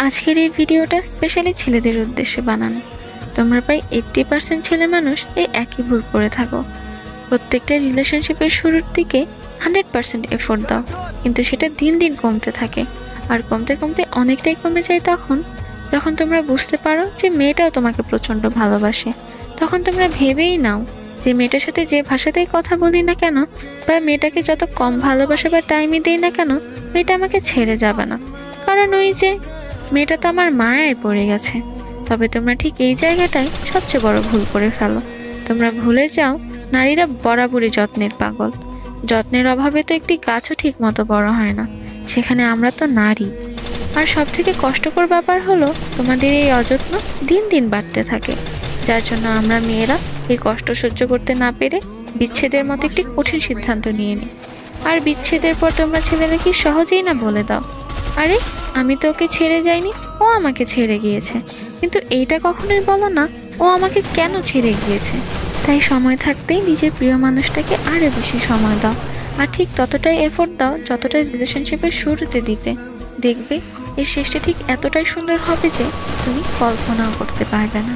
আজকের এই ভিডিওটা স্পেশালি ছেলেদের উদ্দেশ্যে বানানো। তোমরা প্রায় 80% ছেলে মানুষ এই একই ভুল করে থাকো। প্রত্যেকটা রিলেশনশিপের শুরুর দিকে 100% এফোর্ট দাও, কিন্তু সেটা দিন দিন কমতে থাকে। আর কমতে কমতে অনেকটাই কমে যায় যখন তোমরা বুঝতে পারো যে মেয়েটাও তোমাকে প্রচণ্ড ভালোবাসে। তখন তোমরা ভেবেই নাও যে মেয়েটার সাথে যে ভাষাতেই কথা বলি না কেন, বা মেয়েটাকে যত কম ভালোবাসা বা টাইমই দিই না কেন, মেয়েটা আমাকে ছেড়ে যাবে না। কারণ ওই যে মেয়েটা তো আমার মায়ায় পড়ে গেছে। তবে তোমরা ঠিক এই জায়গাটাই সবচেয়ে বড় ভুল করে ফেলো। তোমরা ভুলে যাও নারীরা বরাবরই যত্নের পাগল। যত্নের অভাবে তো একটি গাছও ঠিক মতো বড় হয় না, সেখানে আমরা তো নারী। আর সব থেকে কষ্টকর ব্যাপার হলো তোমাদের এই অযত্ন দিন দিন বাড়তে থাকে, যার জন্য আমরা মেয়েরা এই কষ্ট সহ্য করতে না পেরে বিচ্ছেদের মতো একটি কঠিন সিদ্ধান্ত নিয়ে নিই। আর বিচ্ছেদের পর তোমরা ছেলেরা কি সহজেই না বলে দাও, আরে আমি তো ওকে ছেড়ে যাইনি, ও আমাকে ছেড়ে গিয়েছে। কিন্তু এইটা কখনোই বলো না ও আমাকে কেন ছেড়ে গিয়েছে। তাই সময় থাকতেই নিজের প্রিয় মানুষটাকে আরো বেশি সময় দাও, আর ঠিক ততটাই এফোর্ট দাও যতটা রিলেশনশিপের শুরুতে দিতে। দেখবে এর শেষটা ঠিক এতটাই সুন্দর হবে যে তুমি কল্পনাও করতে পারবে না।